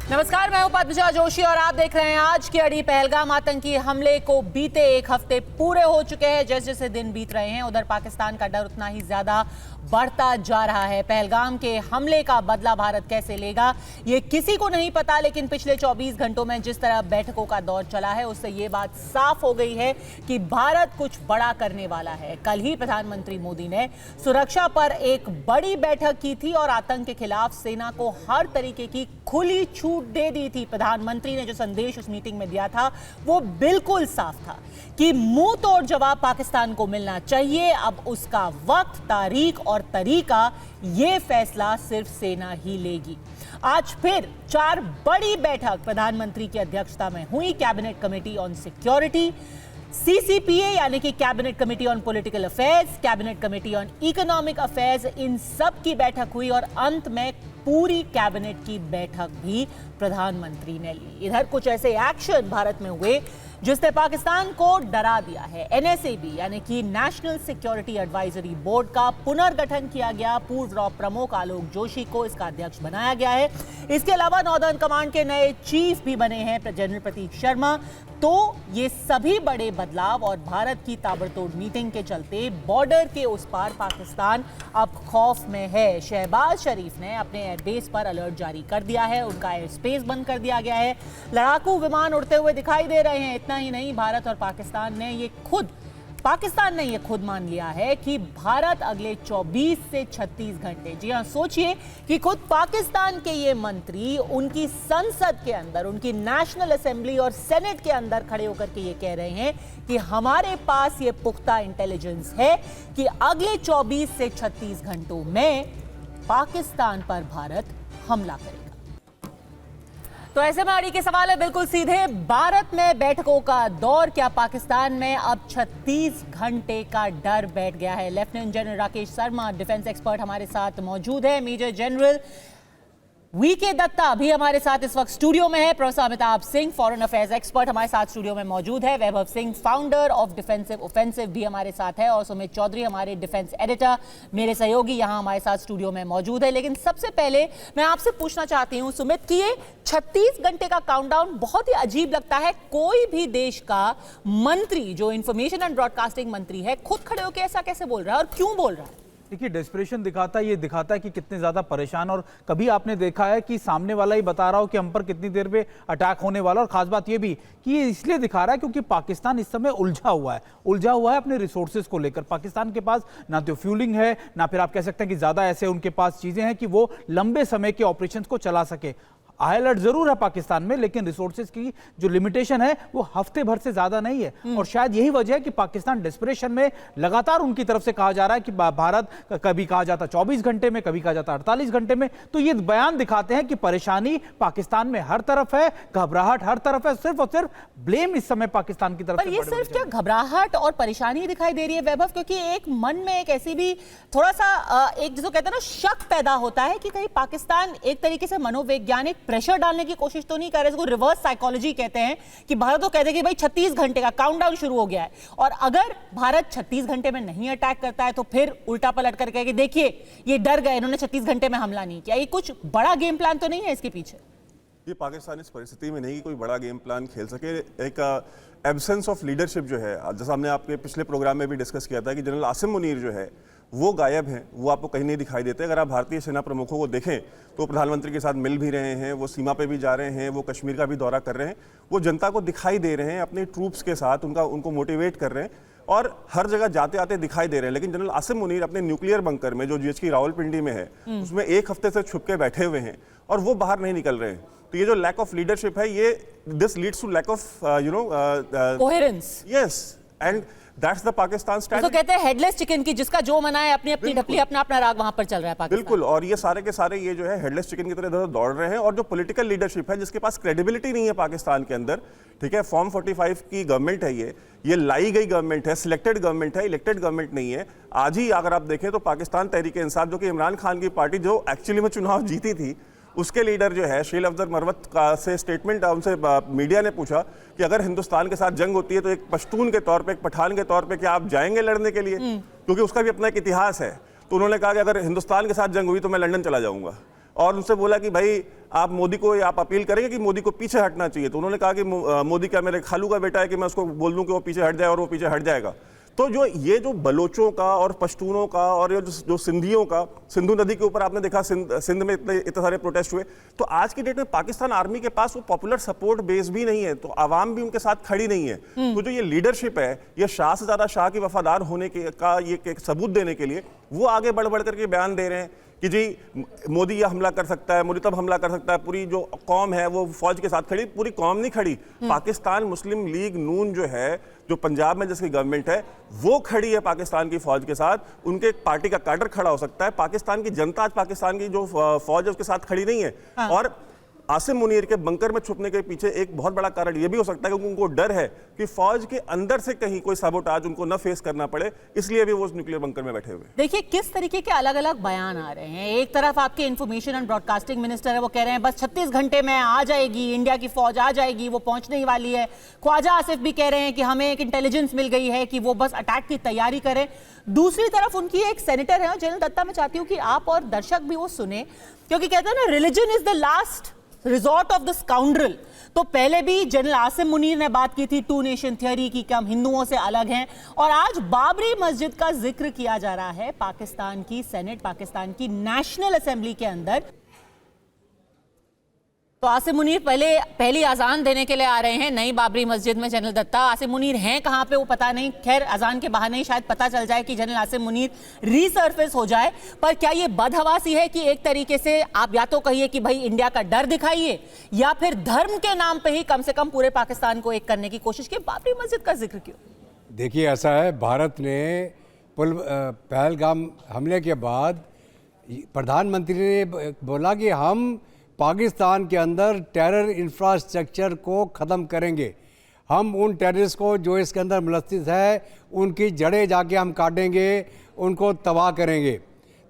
नमस्कार, मैं हूं पद्मजा जोशी और आप देख रहे हैं आज की अड़ी। पहलगाम आतंकी हमले को बीते एक हफ्ते पूरे हो चुके हैं। जैसे जैसे दिन बीत रहे हैं उधर पाकिस्तान का डर उतना ही ज्यादा बढ़ता जा रहा है। पहलगाम के हमले का बदला भारत कैसे लेगा ये किसी को नहीं पता, लेकिन पिछले 24 घंटों में जिस तरह बैठकों का दौर चला है उससे ये बात साफ हो गई है कि भारत कुछ बड़ा करने वाला है। कल ही प्रधानमंत्री मोदी ने सुरक्षा पर एक बड़ी बैठक की थी और आतंक के खिलाफ सेना को हर तरीके की खुली छूट दे दी थी। प्रधानमंत्री ने जो संदेश उस मीटिंग में दिया था वो बिल्कुल साफ था कि मुंह तोड़ जवाब पाकिस्तान को मिलना चाहिए। अब उसका वक्त, तारीख और तरीका, ये फैसला सिर्फ सेना ही लेगी। आज फिर 4 बड़ी बैठक प्रधानमंत्री की अध्यक्षता में हुई। Cabinet committee on security, CCPA यानी कि cabinet committee on political affairs, cabinet committee on economic affairs, इन सब की बैठक हुई और अंत में पूरी कैबिनेट की बैठक भी प्रधानमंत्री ने ली। इधर कुछ ऐसे एक्शन भारत में हुए जिसने पाकिस्तान को डरा दिया है। NSAB यानी कि नेशनल सिक्योरिटी एडवाइजरी बोर्ड का पुनर्गठन किया गया। पूर्व रॉ प्रमुख आलोक जोशी को इसका अध्यक्ष बनाया गया है। इसके अलावा नॉर्दर्न कमांड के नए चीफ भी बने हैं जनरल प्रतीक शर्मा। तो ये सभी बड़े बदलाव और भारत की ताबड़तोड़ मीटिंग के चलते बॉर्डर के उस पार पाकिस्तान अब खौफ में है। शहबाज शरीफ ने अपने एयरबेस पर अलर्ट जारी कर दिया है, उनका एयर स्पेस बंद कर दिया गया है। लड़ाकू विमान उड़ते हुए दिखाई दे रहे हैं। इतना ही नहीं, भारत और पाकिस्तान ने ये खुद मान लिया है कि भारत अगले 24 से 36 घंटे, जी हां, सोचिए कि खुद पाकिस्तान के ये मंत्री उनकी संसद के अंदर, उनकी नेशनल असेंबली और सेनेट के अंदर खड़े होकर के ये कह रहे हैं कि हमारे पास ये पुख्ता इंटेलिजेंस है कि अगले 24 से 36 घंटों में पाकिस्तान पर भारत हमला करेगा। तो ऐसे में अड़ी के सवाल है बिल्कुल सीधे, भारत में बैठकों का दौर, क्या पाकिस्तान में अब 36 घंटे का डर बैठ गया है? Lieutenant general Rakesh Sharma, defence expert, हमारे साथ मौजूद है। मेजर जनरल VK दत्ता भी हमारे साथ इस वक्त स्टूडियो में है। Professor Amitabh Singh, foreign affairs expert, हमारे साथ स्टूडियो में मौजूद है। Vaibhav Singh, founder of defensive offensive, भी हमारे साथ है। और सुमित चौधरी, हमारे डिफेंस एडिटर, मेरे सहयोगी, यहाँ हमारे साथ स्टूडियो में मौजूद है। लेकिन सबसे पहले मैं आपसे पूछना चाहती हूँ सुमित कि ये 36 घंटे का काउंटडाउन बहुत ही अजीब लगता है। कोई भी देश का मंत्री जो इंफॉर्मेशन एंड ब्रॉडकास्टिंग मंत्री है खुद खड़े होकर ऐसा कैसे बोल रहा है और क्यों बोल रहा है? देखिए, डेस्परेशन दिखाता है कि कितने ज्यादा परेशान, और कभी आपने देखा है कि सामने वाला ही बता रहा हो कि हम पर कितनी देर पे अटैक होने वाला। और खास बात ये भी कि ये इसलिए दिखा रहा है क्योंकि पाकिस्तान इस समय उलझा हुआ है अपने रिसोर्सेज को लेकर। पाकिस्तान के पास ना तो फ्यूलिंग है, ना फिर आप कह सकते हैं कि ज्यादा ऐसे उनके पास चीजें हैं कि वो लंबे समय के ऑपरेशन को चला सके। हाई अलर्ट जरूर है पाकिस्तान में, लेकिन रिसोर्सेज की जो लिमिटेशन है वो हफ्ते भर से ज्यादा नहीं है। और शायद यही वजह है कि पाकिस्तान डेस्परेशन में लगातार उनकी तरफ से कहा जा रहा है कि भारत, कभी कहा जाता 24 घंटे में, कभी कहा जाता 48 घंटे में। तो ये बयान दिखाते हैं कि परेशानी पाकिस्तान में हर तरफ है, घबराहट हर तरफ है। सिर्फ और सिर्फ ब्लेम इस समय पाकिस्तान की तरफ से। ये सिर्फ क्या घबराहट और परेशानी दिखाई दे रही है वैभव? क्योंकि एक मन में एक ऐसी भी थोड़ा सा एक जिसको कहते हैं ना शक पैदा होता है कि कहीं पाकिस्तान एक तरीके से मनोवैज्ञानिक प्रेशर डालने की कोशिश तो नहीं कर रहे, इसको रिवर्स साइकोलॉजी कहते हैं कि भारत तो कहते हैं कि भाई 36 घंटे का काउंटडाउन शुरू हो गया है और अगर भारत 36 घंटे में नहीं अटैक करता है तो फिर उल्टा पलट कर कहे कि देखिए ये डर गए, इन्होंने 36 घंटे में हमला नहीं किया। ये कुछ बड़ा गेम प्लान तो नहीं है इसके पीछे? ये पाकिस्तान इस परिस्थिति में नहीं कोई बड़ा गेम प्लान खेल सके। एक एब्सेंस ऑफ लीडरशिप जो है, जैसा हमने आपके पिछले प्रोग्राम में भी डिस्कस किया था कि जनरल आसिम मुनीर जो है वो गायब हैं, वो आपको कहीं नहीं दिखाई देते। अगर आप भारतीय सेना प्रमुखों को देखें तो प्रधानमंत्री के साथ मिल भी रहे हैं, वो सीमा पे भी जा रहे हैं, वो कश्मीर का भी दौरा कर रहे हैं, वो जनता को दिखाई दे रहे हैं, अपने ट्रूप्स के साथ उनको मोटिवेट कर रहे हैं और हर जगह जाते आते दिखाई दे रहे हैं। लेकिन जनरल आसिम मुनीर अपने न्यूक्लियर बंकर में जो GHQ रावलपिंडी में है उसमें एक हफ्ते से छुप के बैठे हुए हैं और वो बाहर नहीं निकल रहे हैं। तो ये जो लैक ऑफ लीडरशिप है, ये this leads to lack of coherence. Yes, and that's the Pakistan strategy. तो कहते हैं हेडलेस चिकन की, जिसका जो मना है अपनी अपनी ढपली, अपना अपना राग वहां पर चल रहा है पाकिस्तान। बिल्कुल, और ये सारे के सारे ये जो है हेडलेस चिकन की तरह इधर दौड़ रहे हैं। और जो पॉलिटिकल लीडरशिप है जिसके पास क्रेडिबिलिटी नहीं है पाकिस्तान के अंदर, ठीक है, फॉर्म 45 की गवर्नमेंट है, ये लाई गई गवर्नमेंट है, सिलेक्टेड गवर्नमेंट है, इलेक्टेड गवर्नमेंट नहीं है। आज ही अगर आप देखें तो पाकिस्तान तहरीक इंसाफ, जो कि इमरान खान की पार्टी जो एक्चुअली में चुनाव जीती थी, उसके लीडर जो है शेल अफजल मरवत का से स्टेटमेंट, उनसे मीडिया ने पूछा कि अगर हिंदुस्तान के साथ जंग होती है तो एक पश्तून के तौर पे, एक पठान के तौर पे क्या आप जाएंगे लड़ने के लिए, क्योंकि उसका भी अपना एक इतिहास है। तो उन्होंने कहा कि अगर हिंदुस्तान के साथ जंग हुई तो मैं लंदन चला जाऊंगा। और उनसे बोला कि भाई आप मोदी को, आप अपील करेंगे कि मोदी को पीछे हटना चाहिए। तो उन्होंने कहा कि मोदी क्या मेरे खालू का बेटा है कि मैं उसको बोल दूं कि वो पीछे हट जाए और वो पीछे हट जाएगा। तो जो बलोचों का और पश्तूनों का और ये जो सिंधियों का, सिंधु नदी के ऊपर आपने देखा सिंध में इतने सारे प्रोटेस्ट हुए। तो आज की डेट में पाकिस्तान आर्मी के पास वो पॉपुलर सपोर्ट बेस भी नहीं है, तो आवाम भी उनके साथ खड़ी नहीं है। तो जो ये लीडरशिप है, ये शाह से ज्यादा शाह की वफादार होने का ये एक सबूत देने के लिए वो आगे बढ़ बढ़ करके बयान दे रहे हैं कि जी मोदी ये हमला कर सकता है, मोदी तब हमला कर सकता है। पूरी जो कौम है वो फौज के साथ खड़ी, पूरी कौम नहीं खड़ी। पाकिस्तान मुस्लिम लीग नून जो है, जो पंजाब में जिसकी गवर्नमेंट है, वो खड़ी है पाकिस्तान की फौज के साथ। उनके पार्टी का कैडर खड़ा हो सकता है, पाकिस्तान की जनता आज पाकिस्तान की जो फौज है उसके साथ खड़ी नहीं है। और आसिम मुनीर के बंकर में छुपने के पीछे एक बहुत बड़ा कारण यह भी हो सकता है क्योंकि उनको डर है कि फौज के अंदर से कहीं कोई साबोटाज उनको न फेस करना पड़े, इसलिए भी वो उस न्यूक्लियर बंकर में बैठे हुए। देखिए किस तरीके के अलग अलग बयान आ रहे हैं। एक तरफ आपके इंफॉर्मेशन एंड ब्रॉडकास्टिंग मिनिस्टर है, वो कह रहे हैं बस 36 घंटे में आ जाएगी, इंडिया की फौज आ जाएगी, वो पहुंचने ही वाली है। ख्वाजा आसिफ भी कह रहे हैं कि हमें एक इंटेलिजेंस मिल गई है कि वो बस अटैक की तैयारी करें। दूसरी तरफ उनकी एक सेनेटर है जनरल दत्ता, मैं चाहती हूँ कि आप और दर्शक भी वो सुने, क्योंकि कहते हैं ना, religion is the last resort of the scoundrel. तो पहले भी जनरल आसिम मुनीर ने बात की थी टू नेशन थ्योरी की, कि हम हिंदुओं से अलग हैं, और आज बाबरी मस्जिद का जिक्र किया जा रहा है पाकिस्तान की सेनेट, पाकिस्तान की नेशनल असेंबली के अंदर। तो आसिम मुनीर पहली अजान देने के लिए आ रहे हैं नई बाबरी मस्जिद में। जनरल दत्ता, आसिम मुनीर हैं कहां पे वो पता नहीं, खैर अजान के बहाने ही शायद पता चल जाए कि जनरल आसिम मुनीर रीसर्फेस हो जाए। पर क्या ये बदहवासी है कि एक तरीके से आप या तो कहिए कि भाई इंडिया का डर दिखाइए, या फिर धर्म के नाम पे ही कम से कम पूरे पाकिस्तान को एक करने की कोशिश की? बाबरी मस्जिद का जिक्र क्यों? देखिए ऐसा है, भारत ने पहलगाम हमले के बाद प्रधानमंत्री ने बोला कि हम पाकिस्तान के अंदर टेरर इंफ्रास्ट्रक्चर को ख़त्म करेंगे। हम उन टेररिस्ट को जो इसके अंदर मुलस्सिस है उनकी जड़ें जाके हम काटेंगे, उनको तबाह करेंगे।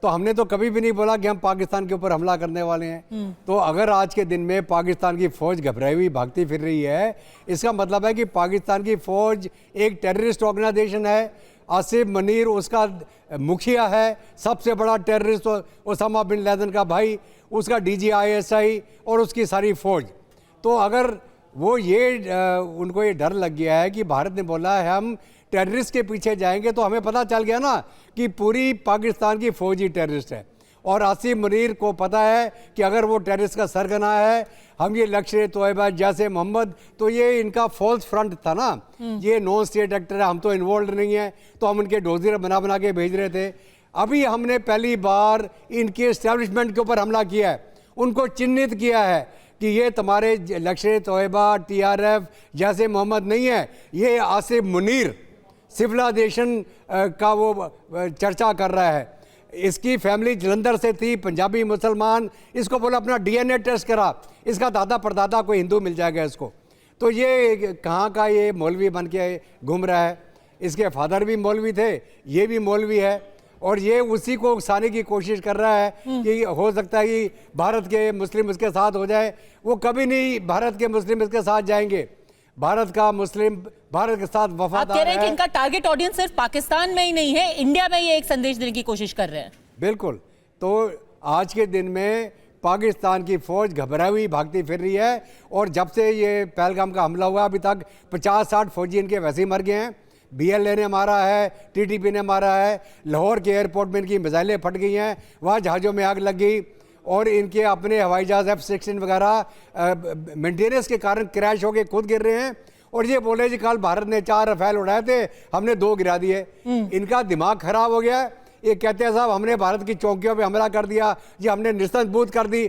तो हमने तो कभी भी नहीं बोला कि हम पाकिस्तान के ऊपर हमला करने वाले हैं। तो अगर आज के दिन में पाकिस्तान की फ़ौज घबराई हुई भागती फिर रही है, इसका मतलब है कि पाकिस्तान की फ़ौज एक टेररिस्ट ऑर्गेनाइजेशन है। आसिफ मुनीर उसका मुखिया है, सबसे बड़ा टेररिस्ट ओसामा बिन लैदेन का भाई, उसका DGISI और उसकी सारी फौज। तो अगर वो उनको ये डर लग गया है कि भारत ने बोला है हम टेररिस्ट के पीछे जाएंगे, तो हमें पता चल गया ना कि पूरी पाकिस्तान की फौज ही टेररिस्ट है। और आसिम मुनीर को पता है कि अगर वो टेररिस्ट का सरगना है, हम ये लश्कर तोयबा जैसे मोहम्मद, तो ये इनका फॉल्स फ्रंट था ना, ये नॉन स्टेट एक्टर है, हम तो इन्वॉल्व नहीं है, तो हम इनके डोजियर बना बना के भेज रहे थे। अभी हमने पहली बार इनके एस्टेब्लिशमेंट के ऊपर हमला किया है, उनको चिन्हित किया है कि ये तुम्हारे लश्कर तोयबा TRF जैसे मोहम्मद नहीं है, ये आसिफ मुनीर सिविलाइजेशन का वो चर्चा कर रहा है। इसकी फैमिली जलंधर से थी, पंजाबी मुसलमान, इसको बोला अपना DNA टेस्ट करा, इसका दादा परदादा कोई हिंदू मिल जाएगा इसको। तो ये कहाँ का ये मौलवी बन के घूम रहा है। इसके फादर भी मौलवी थे, ये भी मौलवी है, और ये उसी को उकसाने की कोशिश कर रहा है कि हो सकता है कि भारत के मुस्लिम इसके साथ हो जाए। वो कभी नहीं भारत के मुस्लिम इसके साथ जाएंगे। भारत का मुस्लिम भारत के साथ वफादार आप कह रहे हैं कि इनका टारगेट ऑडियंस सिर्फ पाकिस्तान में ही नहीं है, इंडिया में ये एक संदेश देने की कोशिश कर रहे हैं। बिल्कुल। तो आज के दिन में पाकिस्तान की फौज घबराई हुई भागती फिर रही है, और जब से ये पहलगाम का हमला हुआ अभी तक 50-60 फौजी इनके वैसे ही मर गए हैं। BLA ने मारा है, TTP ने मारा है, लाहौर के एयरपोर्ट में इनकी मिसाइलें फट गई हैं, वहाँ जहाज़ों में आग लग गई, और इनके अपने हवाई जहाज़ F-16 वगैरह मेंटेनेंस के कारण क्रैश होके खुद गिर रहे हैं। और ये बोले जी कल भारत ने 4 रफेल उड़ाए थे, हमने 2 गिरा दिए। इनका दिमाग खराब हो गया। ये कहते हैं साहब हमने भारत की चौकियों पे हमला कर दिया जी, हमने निस्तंभूत कर दी।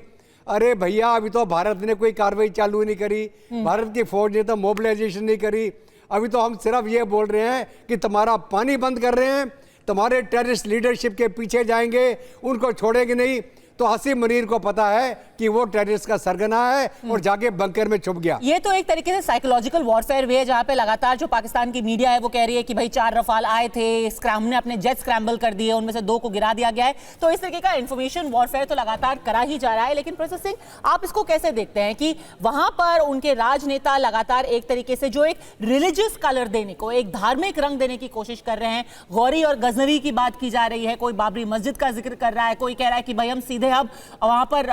अरे भैया, अभी तो भारत ने कोई कार्रवाई चालू नहीं करी, भारत की फौज ने तो मोबिलाइजेशन नहीं करी। अभी तो हम सिर्फ ये बोल रहे हैं कि तुम्हारा पानी बंद कर रहे हैं, तुम्हारे टेररिस्ट लीडरशिप के पीछे जाएंगे, उनको छोड़ेंगे नहीं। तो आसिम मुनीर को पता है कि वो टेररिस्ट का सरगना है और जाके बंकर में छुप गया। ये तो एक तरीके से साइकोलॉजिकल वॉरफेयर भी है, जहां पे लगातार जो पाकिस्तान की मीडिया है वो कह रही है कि भाई 4 रफाल आए थे, हमने अपने जेट स्क्रैम्बल कर दिए, उनमें से 2 को गिरा दिया गया है। तो इस तरीके का इंफॉर्मेशन वॉरफेयर तो लगातार करा ही जा रहा है। लेकिन प्रोफेसर सिंह, आप इसको कैसे देखते हैं कि वहां पर उनके राजनेता लगातार एक तरीके से जो एक रिलीजियस कलर देने को, एक धार्मिक रंग देने की कोशिश कर रहे हैं। गौरी और गजनवी की बात की जा रही है, कोई बाबरी मस्जिद का जिक्र कर रहा है, कोई कह रहा है कि भाई हम सीधे सीधे अब वहां पर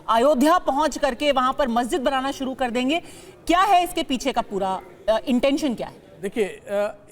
अयोध्या पहुंच करके वहां पर मस्जिद बनाना शुरू कर देंगे। क्या है इसके पीछे का पूरा इंटेंशन क्या है? देखिए,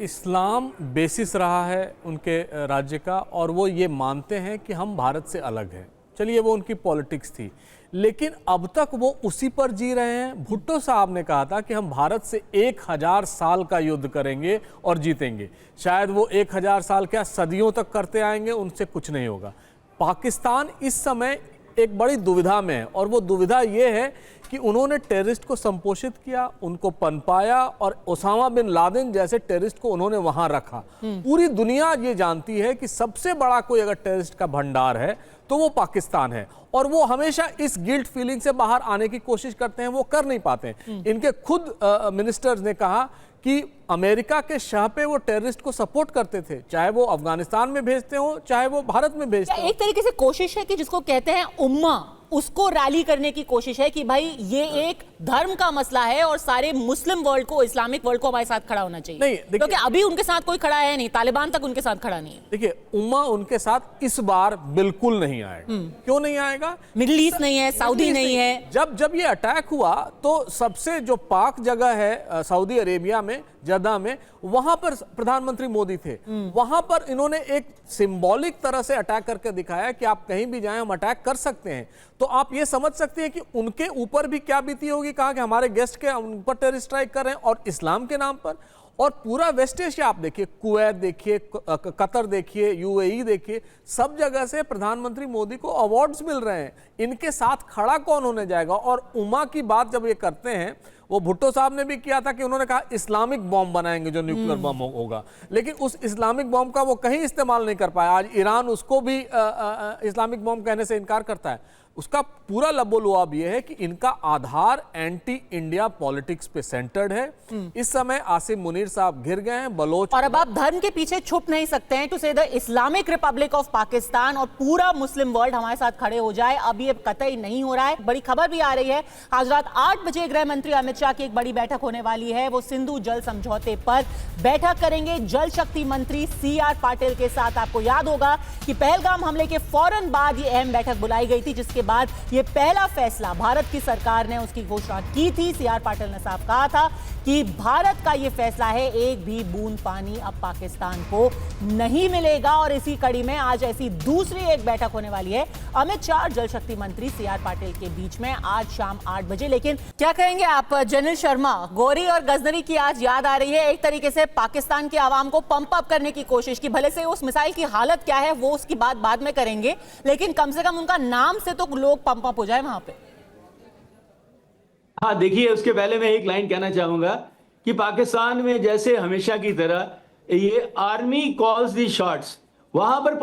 इस्लाम बेसिस रहा है उनके राज्य का, और वो ये मानते हैं कि हम भारत से अलग हैं। चलिए, वो उनकी पॉलिटिक्स थी, लेकिन अब तक वो उसी पर जी रहे हैं। भुट्टो साहब ने कहा था कि हम भारत से 1000 साल का युद्ध करेंगे और जीतेंगे। शायद वो 1000 साल क्या, सदियों तक करते आएंगे, उनसे कुछ नहीं होगा। पाकिस्तान इस समय एक बड़ी दुविधा में है, और वो दुविधा ये है कि उन्होंने टेररिस्ट को संपोषित किया, उनको पनपाया, और ओसामा बिन लादेन जैसे टेररिस्ट को उन्होंने वहां रखा। पूरी दुनिया ये जानती है कि सबसे बड़ा कोई अगर टेररिस्ट का भंडार है तो वो पाकिस्तान है, और वो हमेशा इस गिल्ट फीलिंग से बाहर आने की कोशिश करते हैं, वो कर नहीं पाते हैं। इनके खुद मिनिस्टर्स ने कहा कि अमेरिका के शाह पे वो टेररिस्ट को सपोर्ट करते थे, चाहे वो अफगानिस्तान में भेजते हो, चाहे वो भारत में भेजते हो। एक तरीके से कोशिश है कि जिसको कहते हैं उम्मा, उसको रैली करने की कोशिश है कि भाई ये एक धर्म का मसला है और सारे मुस्लिम वर्ल्ड को, इस्लामिक वर्ल्ड को हमारे साथ खड़ा होना चाहिए। नहीं, क्योंकि अभी उनके साथ कोई खड़ा है नहीं, तालिबान तक उनके साथ खड़ा नहीं है। देखिए, उम्मा उनके साथ इस बार बिल्कुल नहीं आएगा। क्यों नहीं आएगा? मिडिल ईस्ट नहीं है, सऊदी नहीं है। जब ये अटैक हुआ तो सबसे जो पाक जगह है सऊदी अरेबिया में, जद्दा में, वहां पर प्रधानमंत्री मोदी थे। वहां पर इन्होंने एक सिंबॉलिक तरह से अटैक करके दिखाया कि आप कहीं भी जाएं, हम अटैक कर सकते हैं। तो आप ये समझ सकते हैं कि उनके ऊपर भी क्या बीती होगी। कहा कि हमारे गेस्ट के ऊपर टेरर स्ट्राइक कर रहे हैं, और इस्लाम के नाम पर। और पूरा वेस्ट एशिया आप देखिए, कुवैत देखिए, कतर देखिए, यूएई देखिए, सब जगह से प्रधानमंत्री मोदी को अवार्ड्स मिल रहे हैं। इनके साथ खड़ा कौन होने जाएगा? और उमा की बात जब ये करते हैं, वो भुट्टो साहब ने भी किया था कि उन्होंने कहा इस्लामिक बॉम्ब बनाएंगे जो न्यूक्लियर बॉम्ब होगा, लेकिन उस इस्लामिक बॉम्ब का वो कहीं इस्तेमाल नहीं कर पाया। आज ईरान उसको भी इस्लामिक बॉम्ब कहने से इनकार करता है। उसका पूरा लबोलुआब ये है कि इनका आधार एंटी इंडिया पॉलिटिक्स पे सेंटर्ड है। इस समय आसिम मुनीर साहब घिर गए हैं, बलोच। और अब आप धर्म के पीछे छुप नहीं सकते हैं टू से the Islamic Republic of Pakistan और पूरा मुस्लिम वर्ल्ड हमारे साथ खड़े हो जाए। अब ये कतई नहीं हो रहा है। बड़ी खबर भी आ रही है, आज रात 8 बजे गृह मंत्री अमित शाह की एक बड़ी बैठक होने वाली है। वो सिंधु जल समझौते पर बैठक करेंगे जल शक्ति मंत्री CR पाटिल के साथ। आपको याद होगा कि पहलगाम हमले के फौरन बाद ये अहम बैठक बुलाई गई थी, जिसके बाद ये पहला फैसला भारत की सरकार ने उसकी घोषणा की थी। CR पाटिल ने साफ कहा था कि भारत का ये फैसला है, एक भी बूंद पानी अब पाकिस्तान को नहीं मिलेगा। और इसी कड़ी में आज ऐसी दूसरी एक बैठक होने वाली है अमित शाह और जल शक्ति मंत्री CR पाटिल के बीच में आज शाम 8 बजे। लेकिन क्या कहेंगे आप जनरल शर्मा, गौरी और गजनवी की आज याद आ रही है। एक तरीके से पाकिस्तान की आवाम को पंप अप करने की कोशिश की, भले से उस मिसाइल की हालत क्या है वो उसकी बात बाद में करेंगे, लेकिन कम से कम उनका नाम से तो लोग पंप अप हो जाए वहां पे। हाँ, देखिए, उसके पहले मैं एक लाइन कहना चाहूंगा कि पाकिस्तान में जैसे हमेशा की तरह ये आर्मी कॉल्स दी शॉट्स, वहां पर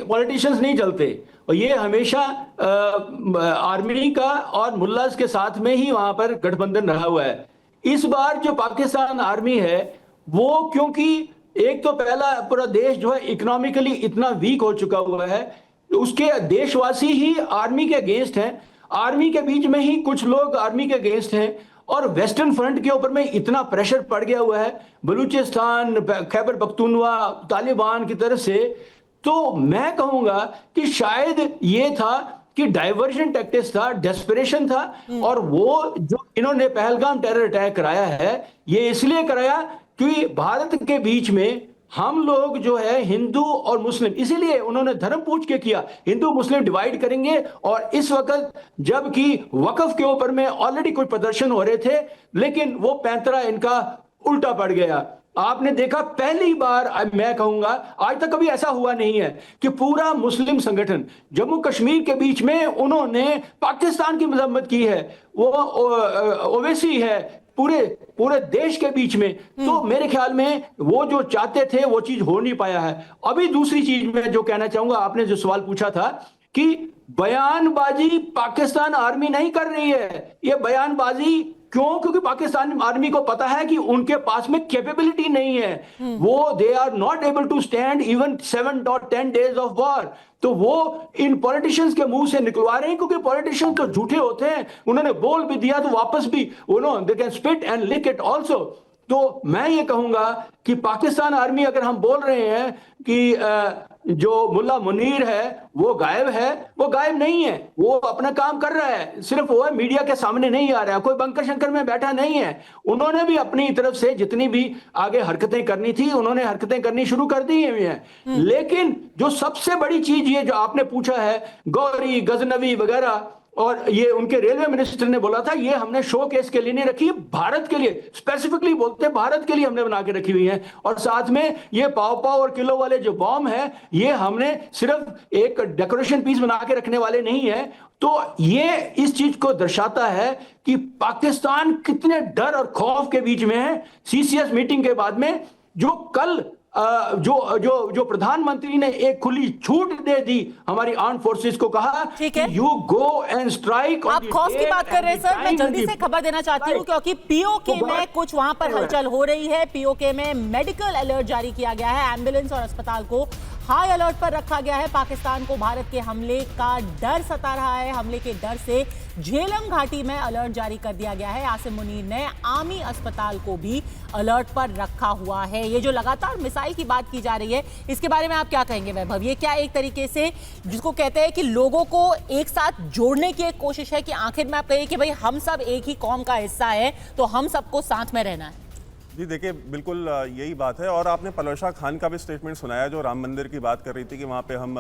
पॉलिटिशियंस नहीं चलते, और ये हमेशा आर्मी का और मुल्लास के साथ में ही वहां पर गठबंधन रहा हुआ है। इस बार जो पाकिस्तान आर्मी है वो, क्योंकि एक तो पहला पूरा देश जो है इकोनॉमिकली इतना वीक हो चुका हुआ है, उसके देशवासी ही आर्मी के अगेंस्ट हैं। आर्मी के बीच में ही कुछ लोग आर्मी के अगेंस्ट हैं, और वेस्टर्न फ्रंट के ऊपर में इतना प्रेशर पड़ गया हुआ है बलूचिस्तान, खैबर पख्तूनवा, तालिबान की तरफ से। तो मैं कहूंगा कि शायद ये था कि डाइवर्जन टैक्टिक्स था, डेस्परेशन था, और वो जो इन्होंने पहलगाम टेरर अटैक कराया है, ये इसलिए कराया कि भारत के बीच में हम लोग जो है हिंदू और मुस्लिम, इसीलिए उन्होंने धर्म पूछ के किया, हिंदू मुस्लिम डिवाइड करेंगे। और इस वक्त जबकि वक्फ के ऊपर में ऑलरेडी कोई प्रदर्शन हो रहे थे, लेकिन वो पैंतरा इनका उल्टा पड़ गया। आपने देखा पहली बार, मैं कहूंगा आज तक कभी ऐसा हुआ नहीं है कि पूरा मुस्लिम संगठन जम्मू कश्मीर के बीच में उन्होंने पाकिस्तान की मजम्मत की है। वो ओवैसी है पूरे देश के बीच में। तो मेरे ख्याल में वो जो चाहते थे वो चीज हो नहीं पाया है। अभी दूसरी चीज मैं जो कहना चाहूंगा, आपने जो सवाल पूछा था कि बयानबाजी पाकिस्तान आर्मी नहीं कर रही है। ये बयानबाजी क्यों? क्योंकि पाकिस्तान आर्मी को पता है कि उनके पास में कैपेबिलिटी नहीं है। वो they are not able to stand even 7 or 10 days of war. तो वो इन पॉलिटिशियंस के मुंह से निकलवा रहे हैं, क्योंकि पॉलिटिशियंस तो झूठे होते हैं। उन्होंने बोल भी दिया तो वापस भी they can spit and lick it also. तो मैं ये कहूंगा कि पाकिस्तान आर्मी, अगर हम बोल रहे हैं कि जो मुल्ला मुनीर है वो गायब है, वो गायब नहीं है, वो अपना काम कर रहा है, सिर्फ वो मीडिया के सामने नहीं आ रहा है, कोई बंकर शंकर में बैठा नहीं है। उन्होंने भी अपनी तरफ से जितनी भी आगे हरकतें करनी थी उन्होंने हरकतें करनी शुरू कर दी हुई हैं। लेकिन जो सबसे बड़ी चीज ये जो आपने पूछा है, गौरी गजनवी वगैरह, और ये उनके रेलवे मिनिस्टर ने बोला था, ये हमने शो केस के लिए नहीं रखी, भारत के लिए स्पेसिफिकली बोलते हैं, भारत के लिए हमने बना के रखी हुई है। और साथ में ये पाव पाव और किलो वाले जो बॉम्ब है, ये हमने सिर्फ एक डेकोरेशन पीस बना के रखने वाले नहीं है। तो ये इस चीज को दर्शाता है कि पाकिस्तान कितने डर और खौफ के बीच में है। सीसीएस मीटिंग के बाद में जो कल जो प्रधानमंत्री ने एक खुली छूट दे दी हमारी आर्म फोर्सेस को, कहा ठीक है, यू गो एंड स्ट्राइक। आप खौफ की बात कर रहे हैं सर, मैं जल्दी से खबर देना चाहती हूँ क्योंकि पीओके में कुछ वहां पर हलचल हो रही है। पीओके में मेडिकल अलर्ट जारी किया गया है, एम्बुलेंस और अस्पताल को हाई अलर्ट पर रखा गया है। पाकिस्तान को भारत के हमले का डर सता रहा है, हमले के डर से झेलम घाटी में अलर्ट जारी कर दिया गया है। आसिम मुनीर ने आर्मी अस्पताल को भी अलर्ट पर रखा हुआ है। ये जो लगातार मिसाइल की बात की जा रही है, इसके बारे में आप क्या कहेंगे वैभव? ये क्या एक तरीके से जिसको कहते हैं कि लोगों को एक साथ जोड़ने की एक कोशिश है कि आखिर में आप कहिए कि भाई हम सब एक ही कौम का हिस्सा है, तो हम सबको साथ में रहना है? जी देखिए, बिल्कुल यही बात है। और आपने पलोशा खान का भी स्टेटमेंट सुनाया जो राम मंदिर की बात कर रही थी कि वहाँ पे हम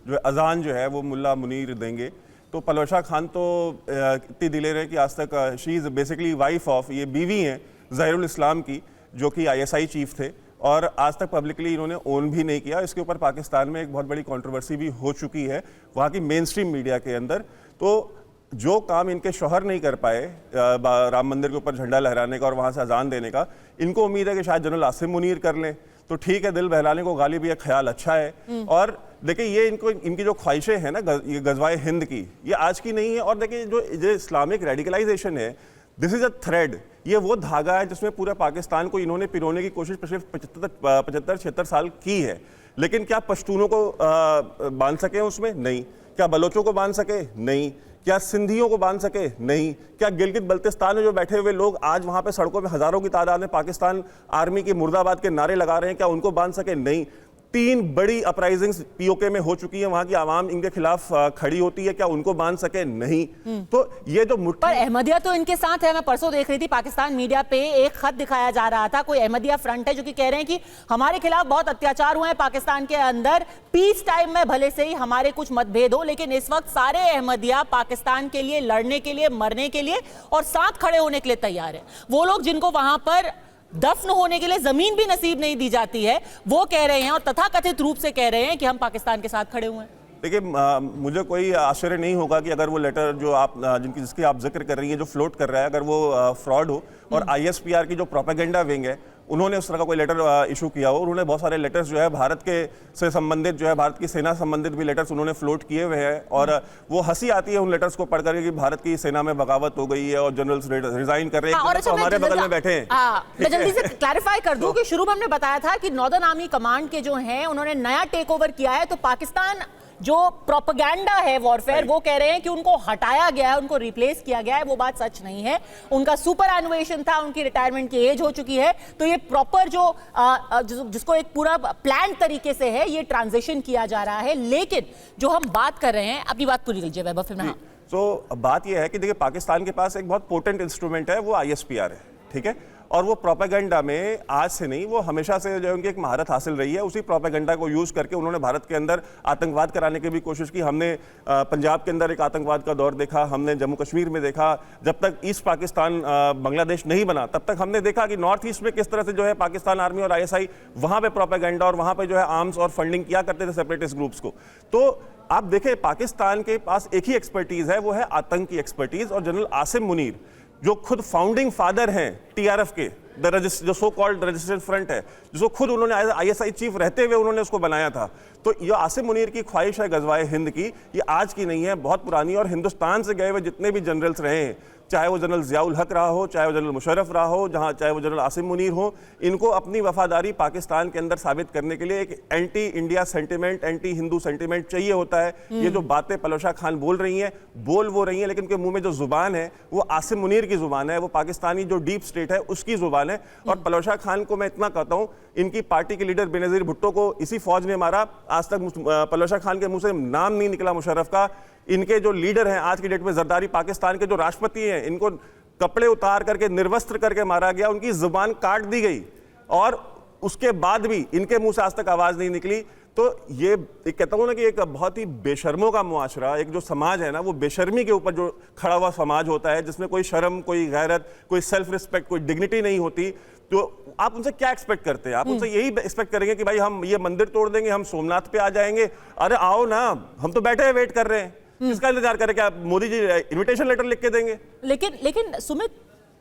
जो अजान जो है वो मुल्ला मुनीर देंगे। तो पलोशा खान तो इतनी दिलेर है कि आज तक she is basically wife of, ये बीवी हैं ज़हीरुल इस्लाम की, जो कि आईएसआई चीफ थे, और आज तक पब्लिकली इन्होंने ओन भी नहीं किया। इसके ऊपर पाकिस्तान में एक बहुत बड़ी कंट्रोवर्सी भी हो चुकी है वहाँ की मेन स्ट्रीम मीडिया के अंदर। तो जो काम इनके शौहर नहीं कर पाए राम मंदिर के ऊपर झंडा लहराने का और वहाँ से अजान देने का, इनको उम्मीद है कि शायद जनरल आसिम मुनीर कर लें। तो ठीक है, दिल बहलाने को गालिब ये ख्याल अच्छा है। और देखिए, ये इनकी जो ख्वाहिशें हैं ना ये गजवाए हिंद की, ये आज की नहीं है। और देखिए, जो इस्लामिक रेडिकलाइजेशन है, दिस इज अ थ्रेड, ये वो धागा है जिसमें पूरा पाकिस्तान को इन्होंने पिरोने की कोशिश पिछले 75-76 साल की है। लेकिन क्या पश्तूनों को बांध सके उसमें? नहीं। क्या बलोचों को बांध सके? नहीं। क्या सिंधियों को बांध सके? नहीं। क्या गिलगित बल्तिस्तान में जो बैठे हुए लोग आज वहां पे सड़कों पे हजारों की तादाद में पाकिस्तान आर्मी के मुर्दाबाद के नारे लगा रहे हैं, क्या उनको बांध सके? नहीं। 3 बड़ी अपराइजिंग्स पीओके में हो चुकी है, वहां की आवाम इनके खिलाफ खड़ी होती है, क्या उनको बांध सके? नहीं। तो ये जो पर अहमदिया तो इनके साथ है। मैं परसों देख रही थी पाकिस्तान मीडिया पे एक खत दिखाया जा रहा था, कोई अहमदिया फ्रंट है जो कि कह रहे हैं कि हमारे खिलाफ बहुत अत्याचार हुए हैं पाकिस्तान के अंदर, पीस टाइम में भले से ही हमारे कुछ मतभेद हो, लेकिन इस वक्त सारे अहमदिया पाकिस्तान के लिए लड़ने के लिए, मरने के लिए और साथ खड़े होने के लिए तैयार है। वो लोग जिनको वहां पर दफन होने के लिए जमीन भी नसीब नहीं दी जाती है, वो कह रहे हैं और तथाकथित रूप से कह रहे हैं कि हम पाकिस्तान के साथ खड़े हुए हैं। देखिए, मुझे कोई आश्चर्य नहीं होगा कि अगर वो लेटर जो आप जिसकी आप जिक्र कर रही हैं, जो फ्लोट कर रहा है, अगर वो फ्रॉड हो और आईएसपीआर की जो प्रोपेगेंडा विंग है उन्होंने उस तरह का कोई लेटर इशू किया हो। उन्होंने बहुत सारे लेटर्स जो है भारत के से संबंधित, जो है भारत की सेना संबंधित भी लेटर्स उन्होंने फ्लोट किए हुए हैं। और वो हंसी आती है उन लेटर्स को पढ़ करके कि भारत की सेना में बगावत हो गई है और जनरल्स रिजाइन कर रहे हैं। तो हमारे बगल में बैठे हैं। मैं जल्दी से क्लैरिफाई कर दूं कि शुरू में हमने बताया था कि नॉर्दर्न आर्मी कमांड के जो हैं उन्होंने नया टेक ओवर किया है, तो पाकिस्तान जो प्रोपेगेंडा है वॉरफेयर, वो कह रहे हैं कि उनको हटाया गया है, उनको रिप्लेस किया गया है। वो बात सच नहीं है। उनका सुपर एनुएशन था, उनकी रिटायरमेंट की एज हो चुकी है। तो ये प्रॉपर जिसको एक पूरा प्लान तरीके से है, ये ट्रांजिशन किया जा रहा है। लेकिन जो हम बात कर रहे हैं, अपनी बात पूरी कीजिए वैभव, फिर मैं। तो बात यह है कि देखिए, पाकिस्तान के पास एक बहुत पोटेंट इंस्ट्रूमेंट है, वो आईएसपीआर है, ठीक है। और वो प्रोपेगेंडा में आज से नहीं, वो हमेशा से जो उनकी एक महारत हासिल रही है, उसी प्रोपेगेंडा को यूज करके उन्होंने भारत के अंदर आतंकवाद कराने की भी कोशिश की। हमने पंजाब के अंदर एक आतंकवाद का दौर देखा, हमने जम्मू कश्मीर में देखा। जब तक ईस्ट पाकिस्तान बांग्लादेश नहीं बना, तब तक हमने देखा कि नॉर्थ ईस्ट में किस तरह से जो है पाकिस्तान आर्मी और आईएसआई वहां पे प्रोपेगेंडा और वहां पे जो है आर्म्स और फंडिंग किया करते थे सेपरेटिस्ट ग्रुप्स को। तो आप देखें, पाकिस्तान के पास एक ही एक्सपर्टीज है, वो है आतंक की एक्सपर्टीज। और जनरल आसिम मुनीर जो खुद फाउंडिंग फादर हैं टीआरएफ के, जो सो कॉल्ड रजिस्ट्रेशन फ्रंट है, जिसको खुद उन्होंने आईएसआई चीफ रहते हुए उन्होंने उसको बनाया था। तो ये आसिम मुनीर की ख्वाहिश है गजवाए हिंद की, ये आज की नहीं है, बहुत पुरानी। और हिंदुस्तान से गए हुए जितने भी जनरल्स रहे हैं चाहे वो जनरल ज़ियाउल हक रहा हो, चाहे वो जनरल मुशर्रफ रहा हो, चाहे वो जनरल आसिम मुनीर हो, इनको अपनी वफादारी पाकिस्तान के अंदर साबित करने के लिए एक anti India sentiment, anti Hindu sentiment चाहिए होता है। ये जो बातें पलोशा खान बोल रही हैं, बोल वो रही हैं, लेकिन उनके मुंह में जो जुबान है वो आसिम मुनीर की जुबान है, वो पाकिस्तानी जो डीप स्टेट है उसकी जुबान है। और पलोशा खान को मैं इतना कहता हूं, इनकी पार्टी के लीडर बेनजीर भुट्टो को इसी फौज ने मारा, आज तक पलोशा खान के मुंह से नाम नहीं निकला मुशर्रफ का। इनके जो लीडर हैं आज की डेट में, जरदारी, पाकिस्तान के जो राष्ट्रपति हैं, इनको कपड़े उतार करके निर्वस्त्र करके मारा गया, उनकी जुबान काट दी गई और उसके बाद भी इनके मुंह से आज तक आवाज नहीं निकली। तो ये कहता हूं ना कि एक बहुत ही बेशर्मों का मुआशरा, एक जो समाज है ना, वो बेशर्मी के ऊपर जो खड़ा हुआ समाज होता है, जिसमें कोई शर्म, कोई गैरत, कोई सेल्फ रिस्पेक्ट, कोई डिग्निटी नहीं होती, तो आप उनसे क्या एक्सपेक्ट करते हैं? आप उनसे यही एक्सपेक्ट करेंगे कि भाई हम ये मंदिर तोड़ देंगे, हम सोमनाथ पे आ जाएंगे? अरे आओ ना, हम तो बैठे हैं, वेट कर रहे हैं। किसका इंतजार करें? क्या मोदी जी इनविटेशन लेटर लिख के देंगे? लेकिन सुमित,